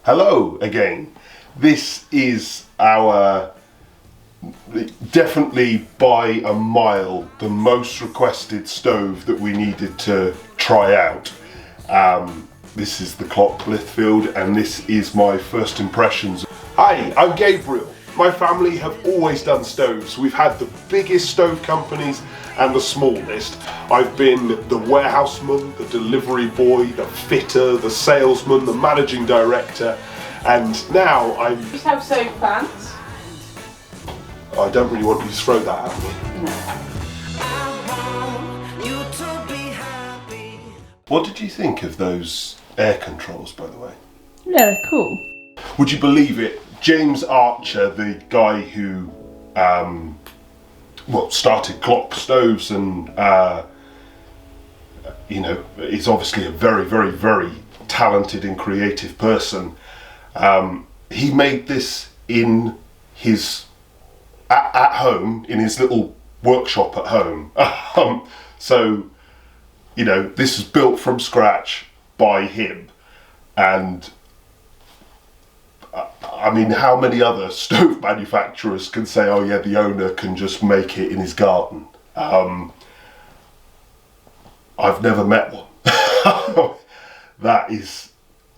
Hello again. This is our, definitely by a mile, the most requested stove that we needed to try out. This is the Clock Blithfield and this is my first impressions. Hi, I'm Gabriel. My family have always done stoves. We've had the biggest stove companies and the smallest. I've been the warehouseman, the delivery boy, the fitter, the salesman, the managing director, and now I'm... Just have soap fans. I don't really want you to throw that at me. No. What did you think of those air controls, by the way? Yeah, they're cool. Would you believe it? James Archer, the guy who started Clock Stoves and is obviously a very, very, very talented and creative person. He made this in his at home, in his little workshop at home. So, this is built from scratch by him, and I mean, how many other stove manufacturers can say, oh yeah, the owner can just make it in his garden? I've never met one. That is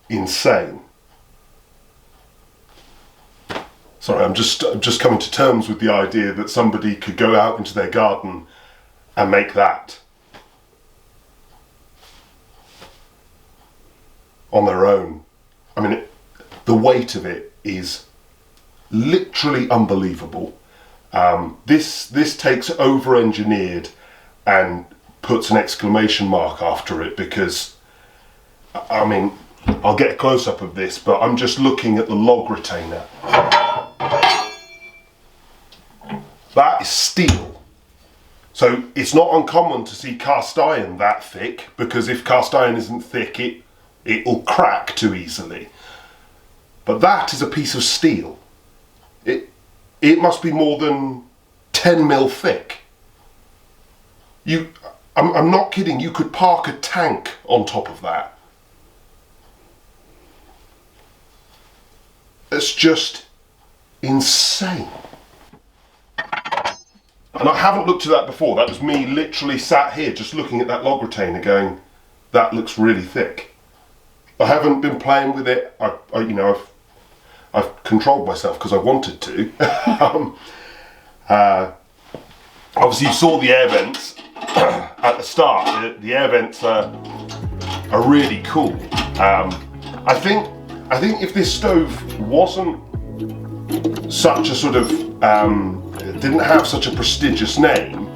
insane. Sorry, I'm just coming to terms with the idea that somebody could go out into their garden and make that on their own. I mean, the weight of it is literally unbelievable. This takes over-engineered and puts an exclamation mark after it, because, I mean, I'll get a close-up of this, but I'm just looking at the log retainer. That is steel. So it's not uncommon to see cast iron that thick, because if cast iron isn't thick, it'll crack too easily. But that is a piece of steel. It must be more than 10 mil thick. I'm not kidding, you could park a tank on top of that. It's just insane. And I haven't looked at that before. That was me literally sat here just looking at that log retainer going, that looks really thick. I haven't been playing with it. I've controlled myself because I wanted to. Obviously you saw the air vents at the start. The air vents are really cool. I think if this stove wasn't such a sort of, didn't have such a prestigious name,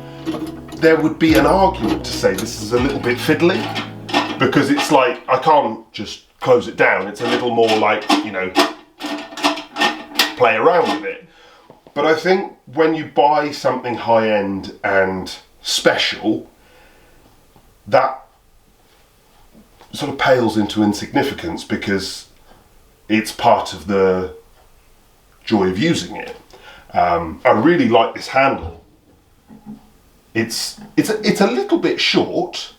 there would be an argument to say this is a little bit fiddly, because it's like, I can't just close it down. It's a little more like, play around with it. But I think when you buy something high-end and special, that sort of pales into insignificance, because it's part of the joy of using it. I really like this handle. It's a little bit short.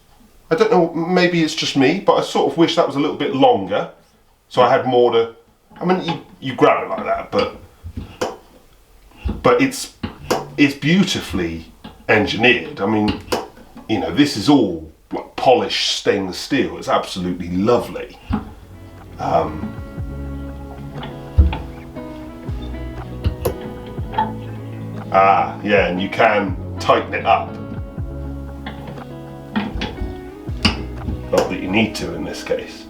I don't know, maybe it's just me, but I sort of wish that was a little bit longer, so I had more to... I mean, you grab it like that, but it's beautifully engineered. I mean, this is all like polished stainless steel. It's absolutely lovely. Yeah, and you can tighten it up. Not that you need to in this case,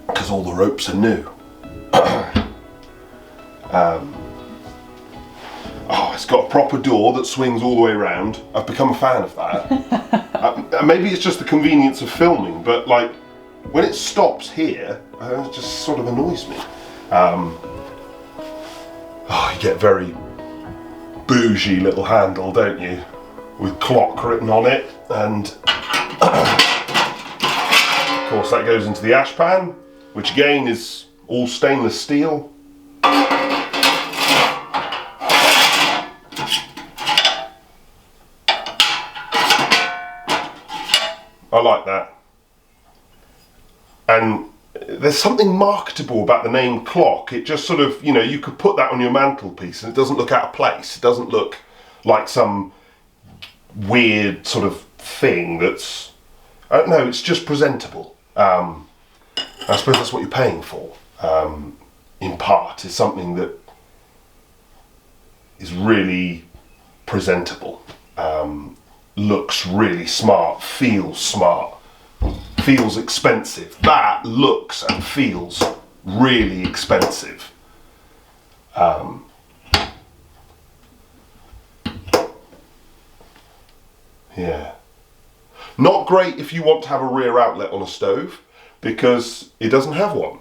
because all the ropes are new. It's got a proper door that swings all the way around. I've become a fan of that. Maybe it's just the convenience of filming, but like when it stops here, it just sort of annoys me. You get very bougie little handle, don't you? With clock written on it, and of course that goes into the ash pan, which again is all stainless steel. I like that. And there's something marketable about the name Clock. It just sort of, you could put that on your mantelpiece and it doesn't look out of place. It doesn't look like some weird sort of thing that's, I don't know, it's just presentable. I suppose that's what you're paying for, in part, is something that is really presentable, looks really smart, feels expensive. That looks and feels really expensive. Yeah. Not great if you want to have a rear outlet on a stove, because it doesn't have one.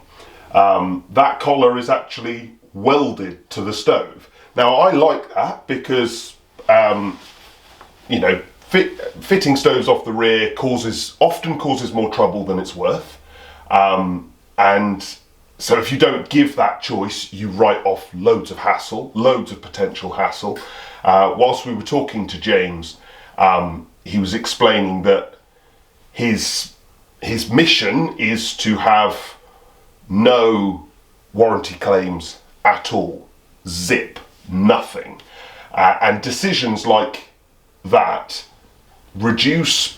That collar is actually welded to the stove. Now I like that because, fitting stoves off the rear often causes more trouble than it's worth. And so if you don't give that choice, you write off loads of hassle, loads of potential hassle. Whilst we were talking to James, he was explaining that his mission is to have no warranty claims at all. Zip. Nothing. And decisions like that reduce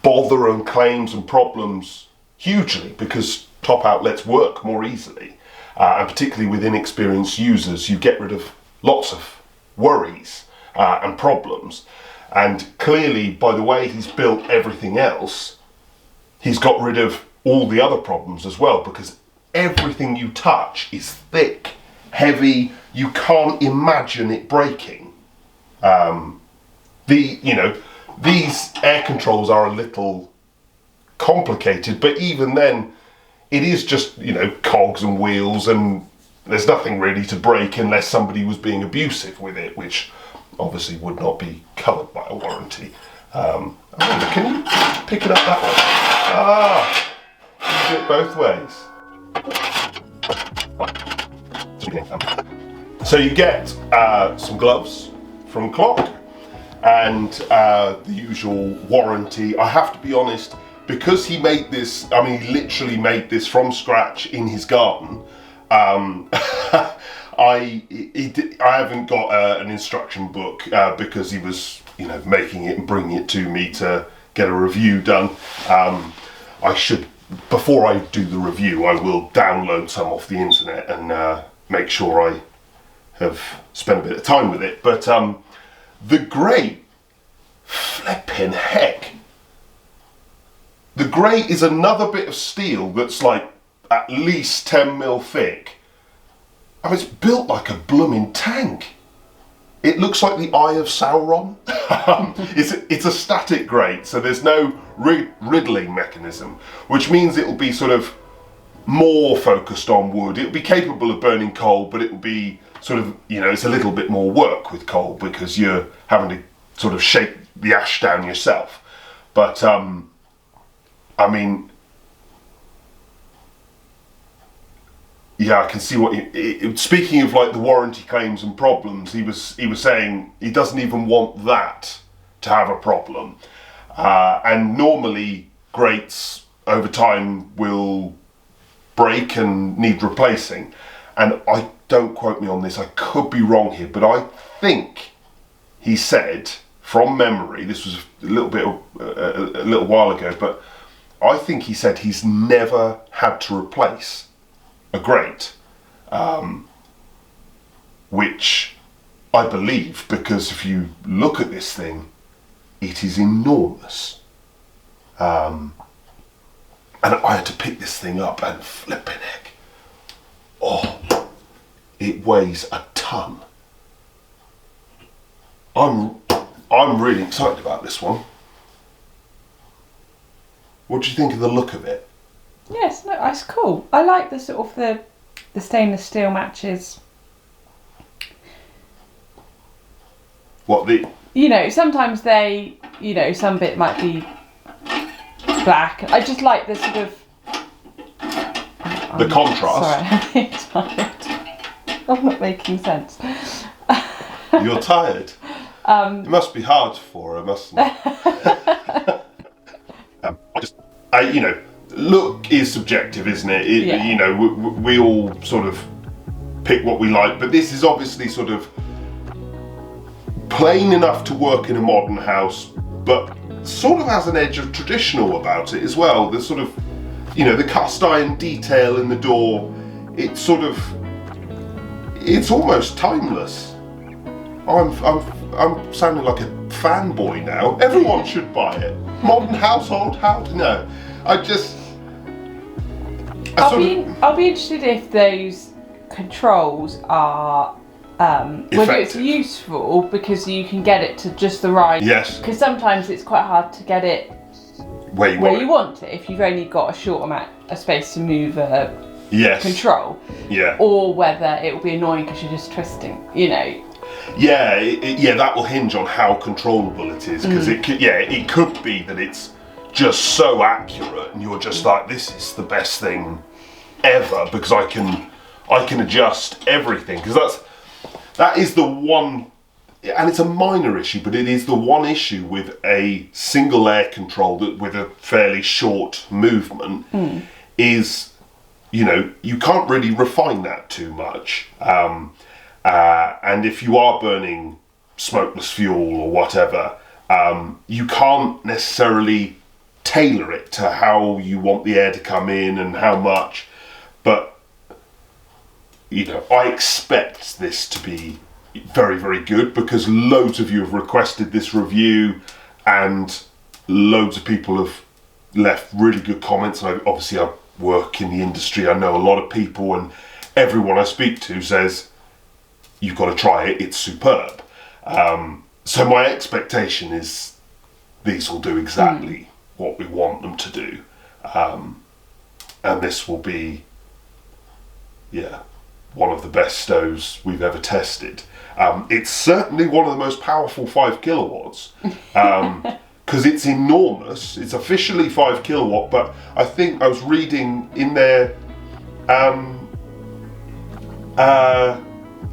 bother and claims and problems hugely, because top outlets work more easily. And particularly with inexperienced users, you get rid of lots of worries and problems. And clearly, by the way he's built everything else, he's got rid of all the other problems as well, because everything you touch is thick, heavy. You can't imagine it breaking. These air controls are a little complicated, but even then, it is just, cogs and wheels, and there's nothing really to break unless somebody was being abusive with it, which obviously would not be covered by a warranty. Can you pick it up that way? You do it both ways. So you get some gloves from Clock and the usual warranty. I have to be honest, because he made this, he literally made this from scratch in his garden. I haven't got an instruction book because he was, making it and bringing it to me to get a review done. I should, before I do the review, I will download some off the internet and make sure I have spent a bit of time with it. But the Grate, flipping heck. The Grate is another bit of steel that's like at least 10 mil thick. It's built like a blooming tank. It looks like the Eye of Sauron. It's a static Grate, so there's no riddling mechanism, which means it will be sort of more focused on wood. It'll be capable of burning coal, but it will be sort of, it's a little bit more work with coal because you're having to sort of shake the ash down yourself. But, yeah, I can see what speaking of like the warranty claims and problems, he was saying he doesn't even want that to have a problem. And normally grates over time will break and need replacing. And don't quote me on this, I could be wrong here, but I think he said from memory, this was a little while ago, but I think he said he's never had to replace a Grate, which I believe, because if you look at this thing, it is enormous. And I had to pick this thing up and flipping heck. Oh, it weighs a ton. I'm really excited about this one. What do you think of the look of it? Yes, no, it's cool. I like the sort of the stainless steel matches. What the? Sometimes they, some bit might be black. I just like the sort of the contrast. Sorry, I'm tired. I'm not making sense. You're tired. It must be hard for her, mustn't it? is subjective, isn't it? Yeah. You know, we all sort of pick what we like, but this is obviously sort of plain enough to work in a modern house, but sort of has an edge of traditional about it as well. The sort of, you know, the cast iron detail in the door, it's sort of, it's almost timeless. I'm sounding like a fanboy now. Everyone should buy it. Modern household, no. I'll be interested if those controls are whether it's useful because you can get it to just the right. Yes. Because sometimes it's quite hard to get it where you want it if you've only got a short amount of space to move a control. Yeah. Or whether it will be annoying because you're just twisting, you know. Yeah, that will hinge on how controllable it is, because it could be that it's just so accurate and you're just like, this is the best thing ever because I can adjust everything, because that is the one, and it's a minor issue, but it is the one issue with a single air control that with a fairly short movement is, you know, you can't really refine that too much. And if you are burning smokeless fuel or whatever, you can't necessarily tailor it to how you want the air to come in and how much. But, you know, I expect this to be very, very good because loads of you have requested this review and loads of people have left really good comments. And obviously I work in the industry, I know a lot of people, and everyone I speak to says, you've got to try it, it's superb. So my expectation is these will do exactly what we want them to do. And this will be, one of the best stoves we've ever tested. It's certainly one of the most powerful 5 kilowatts, because it's enormous. It's officially 5 kilowatt, but I think I was reading in there,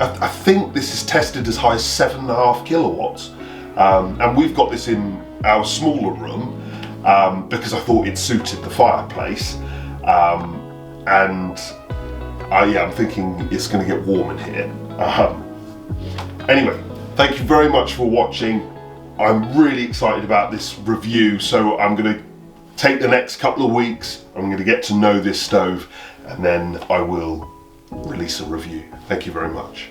I think this is tested as high as 7.5 kilowatts. And we've got this in our smaller room because I thought it suited the fireplace. I'm thinking it's going to get warm in here. Anyway, thank you very much for watching. I'm really excited about this review, so I'm going to take the next couple of weeks. I'm going to get to know this stove, and then I will release a review. Thank you very much.